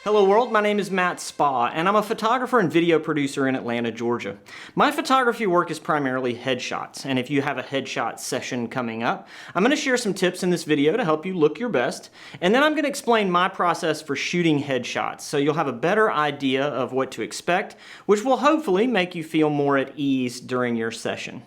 Hello world, my name is Matt Spa, and I'm a photographer and video producer in Atlanta, Georgia. My photography work is primarily headshots, and if you have a headshot session coming up, I'm going to share some tips in this video to help you look your best, and then I'm going to explain my process for shooting headshots, so you'll have a better idea of what to expect, which will hopefully make you feel more at ease during your session.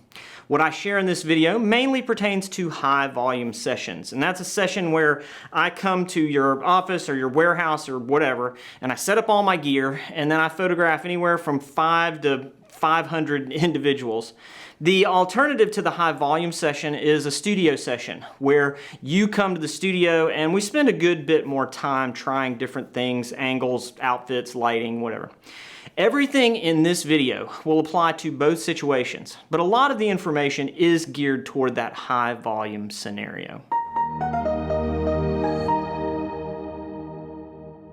What I share in this video mainly pertains to high volume sessions, and that's a session where I come to your office or your warehouse or whatever, and I set up all my gear, and then I photograph anywhere from 5 to 500 individuals. The alternative to the high volume session is a studio session where you come to the studio and we spend a good bit more time trying different things, angles, outfits, lighting, whatever. Everything in this video will apply to both situations, but a lot of the information is geared toward that high volume scenario.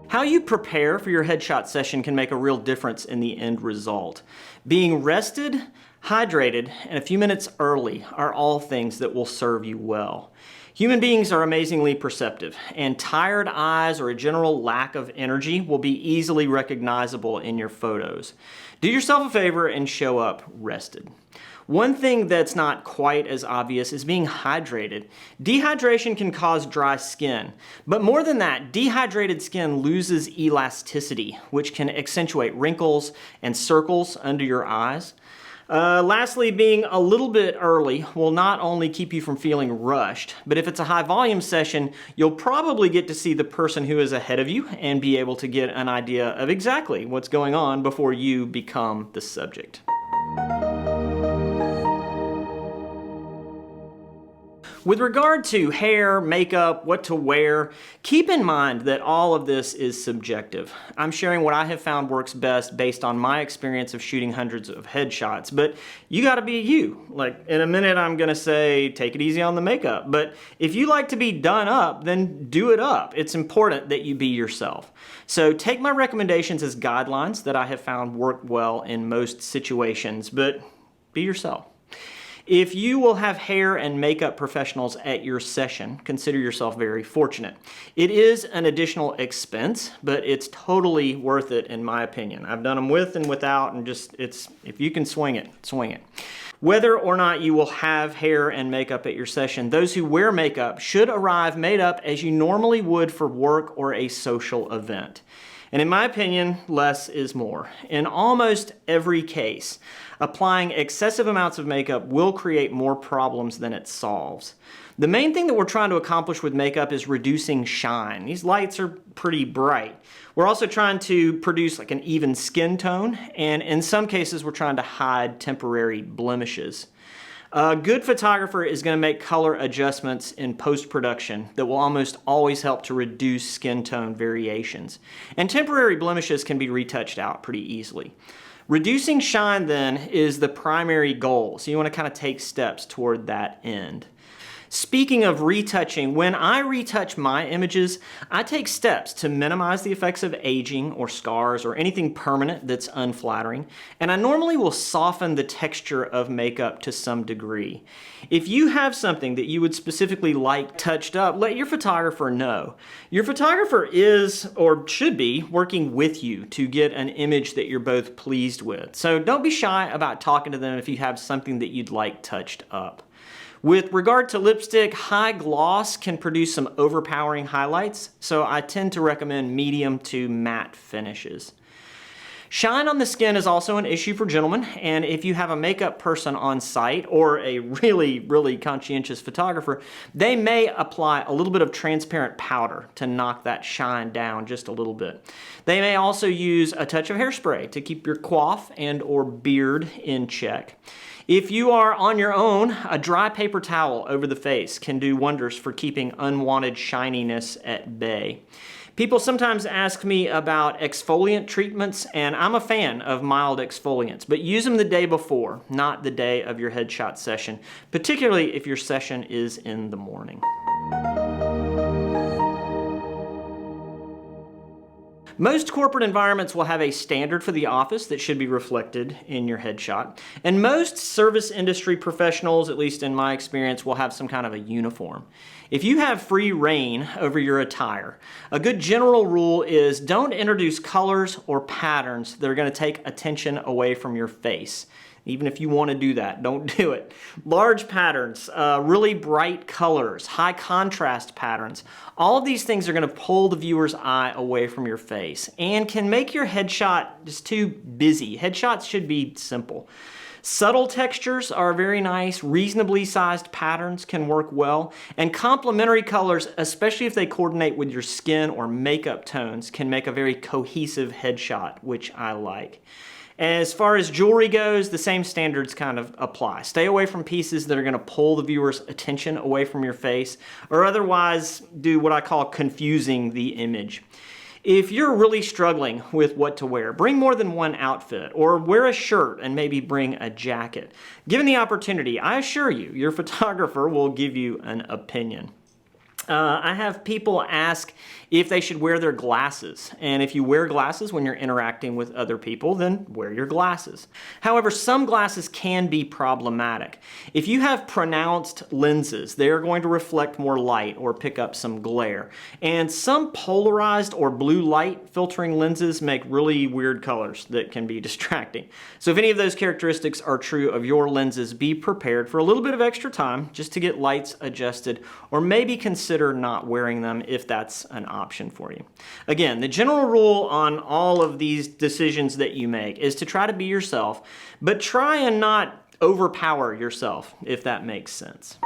How you prepare for your headshot session can make a real difference in the end result. Being rested, hydrated, and a few minutes early are all things that will serve you well. Human beings are amazingly perceptive, and tired eyes or a general lack of energy will be easily recognizable in your photos. Do yourself a favor and show up rested. One thing that's not quite as obvious is being hydrated. Dehydration can cause dry skin, but more than that, dehydrated skin loses elasticity, which can accentuate wrinkles and circles under your eyes. Lastly, being a little bit early will not only keep you from feeling rushed, but if it's a high volume session, you'll probably get to see the person who is ahead of you and be able to get an idea of exactly what's going on before you become the subject. With regard to hair, makeup, what to wear, keep in mind that all of this is subjective. I'm sharing what I have found works best based on my experience of shooting hundreds of headshots, but you gotta be you. Like, in a minute I'm gonna say, take it easy on the makeup, but if you like to be done up, then do it up. It's important that you be yourself. So take my recommendations as guidelines that I have found work well in most situations, but be yourself. If you will have hair and makeup professionals at your session, consider yourself very fortunate. It is an additional expense, but it's totally worth it in my opinion. I've done them with and without, and if you can swing it, swing it. Whether or not you will have hair and makeup at your session, those who wear makeup should arrive made up as you normally would for work or a social event. And in my opinion, less is more. In almost every case, applying excessive amounts of makeup will create more problems than it solves. The main thing that we're trying to accomplish with makeup is reducing shine. These lights are pretty bright. We're also trying to produce like an even skin tone, and in some cases we're trying to hide temporary blemishes. A good photographer is going to make color adjustments in post-production that will almost always help to reduce skin tone variations. And temporary blemishes can be retouched out pretty easily. Reducing shine then is the primary goal, so you want to kind of take steps toward that end. Speaking of retouching, when I retouch my images, I take steps to minimize the effects of aging or scars or anything permanent that's unflattering, and I normally will soften the texture of makeup to some degree. If you have something that you would specifically like touched up, let your photographer know. Your photographer is, or should be, working with you to get an image that you're both pleased with. So don't be shy about talking to them if you have something that you'd like touched up. With regard to lipstick, high gloss can produce some overpowering highlights, so I tend to recommend medium to matte finishes. Shine on the skin is also an issue for gentlemen, and if you have a makeup person on site or a really conscientious photographer, they may apply a little bit of transparent powder to knock that shine down just a little bit. They may also use a touch of hairspray to keep your coif and or beard in check. If you are on your own, a dry paper towel over the face can do wonders for keeping unwanted shininess at bay. People sometimes ask me about exfoliant treatments, and I'm a fan of mild exfoliants, but use them the day before, not the day of your headshot session, particularly if your session is in the morning. Most corporate environments will have a standard for the office that should be reflected in your headshot. And most service industry professionals, at least in my experience, will have some kind of a uniform. If you have free reign over your attire, a good general rule is don't introduce colors or patterns that are going to take attention away from your face. Even if you want to do that, don't do it. Large patterns, really bright colors, high contrast patterns, all of these things are going to pull the viewer's eye away from your face and can make your headshot just too busy. Headshots should be simple. Subtle textures are very nice, reasonably sized patterns can work well, and complementary colors, especially if they coordinate with your skin or makeup tones, can make a very cohesive headshot, which I like. As far as jewelry goes, the same standards kind of apply. Stay away from pieces that are going to pull the viewer's attention away from your face, or otherwise do what I call confusing the image. If you're really struggling with what to wear, bring more than one outfit, or wear a shirt and maybe bring a jacket. Given the opportunity, I assure you, your photographer will give you an opinion. I have people ask if they should wear their glasses. And if you wear glasses when you're interacting with other people, then wear your glasses. However, some glasses can be problematic. If you have pronounced lenses, they're going to reflect more light or pick up some glare. And some polarized or blue light filtering lenses make really weird colors that can be distracting. So if any of those characteristics are true of your lenses, be prepared for a little bit of extra time just to get lights adjusted, or maybe consider not wearing them if that's an option for you. Again, the general rule on all of these decisions that you make is to try to be yourself, but try and not overpower yourself, if that makes sense.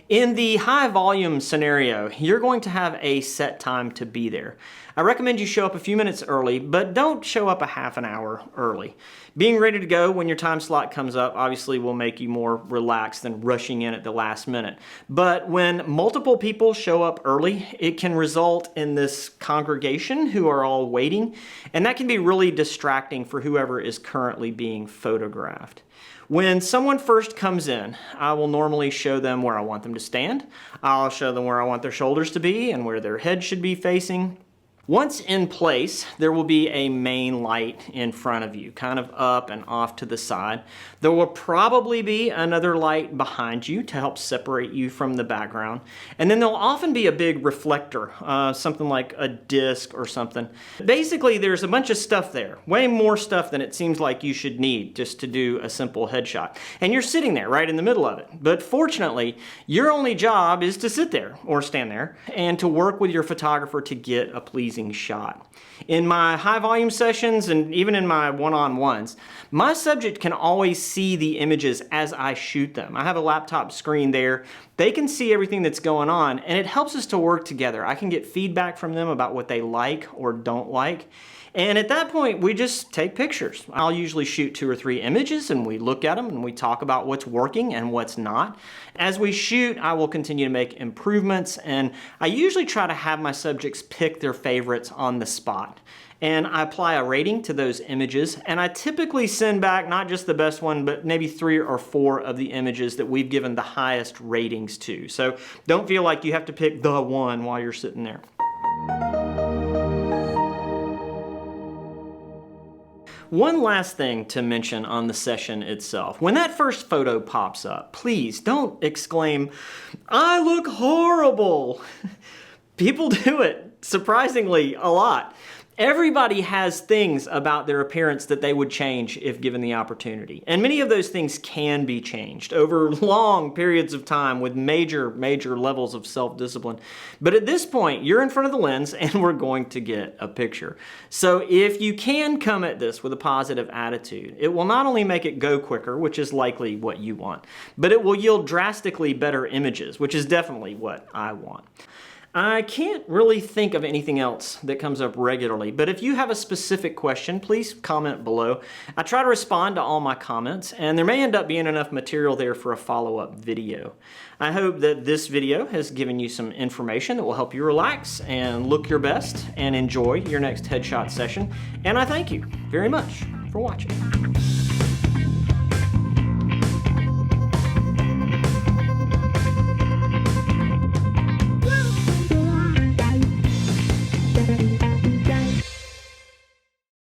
In the high volume scenario, you're going to have a set time to be there. I recommend you show up a few minutes early, but don't show up a half an hour early. Being ready to go when your time slot comes up obviously will make you more relaxed than rushing in at the last minute. But when multiple people show up early, it can result in this congregation who are all waiting, and that can be really distracting for whoever is currently being photographed. When someone first comes in, I will normally show them where I want them to stand. I'll show them where I want their shoulders to be and where their head should be facing. Once in place, there will be a main light in front of you, kind of up and off to the side. There will probably be another light behind you to help separate you from the background. And then there'll often be a big reflector, something like a disc or something. Basically, there's a bunch of stuff there, way more stuff than it seems like you should need just to do a simple headshot. And you're sitting there right in the middle of it. But fortunately, your only job is to sit there or stand there and to work with your photographer to get a pleasing shot. In my high volume sessions and even in my one-on-ones, my subject can always see the images as I shoot them. I have a laptop screen there. They can see everything that's going on, and it helps us to work together. I can get feedback from them about what they like or don't like. And at that point, we just take pictures. I'll usually shoot 2 or 3 images and we look at them and we talk about what's working and what's not. As we shoot, I will continue to make improvements, and I usually try to have my subjects pick their favorites on the spot. And I apply a rating to those images, and I typically send back not just the best one, but maybe 3 or 4 of the images that we've given the highest ratings to. So don't feel like you have to pick the one while you're sitting there. One last thing to mention on the session itself. When that first photo pops up, please don't exclaim, "I look horrible." People do it, surprisingly, a lot. Everybody has things about their appearance that they would change if given the opportunity. And many of those things can be changed over long periods of time with major levels of self-discipline. But at this point, you're in front of the lens and we're going to get a picture. So if you can come at this with a positive attitude, it will not only make it go quicker, which is likely what you want, but it will yield drastically better images, which is definitely what I want. I can't really think of anything else that comes up regularly, but if you have a specific question, please comment below. I try to respond to all my comments, and there may end up being enough material there for a follow-up video. I hope that this video has given you some information that will help you relax and look your best and enjoy your next headshot session, and I thank you very much for watching. you.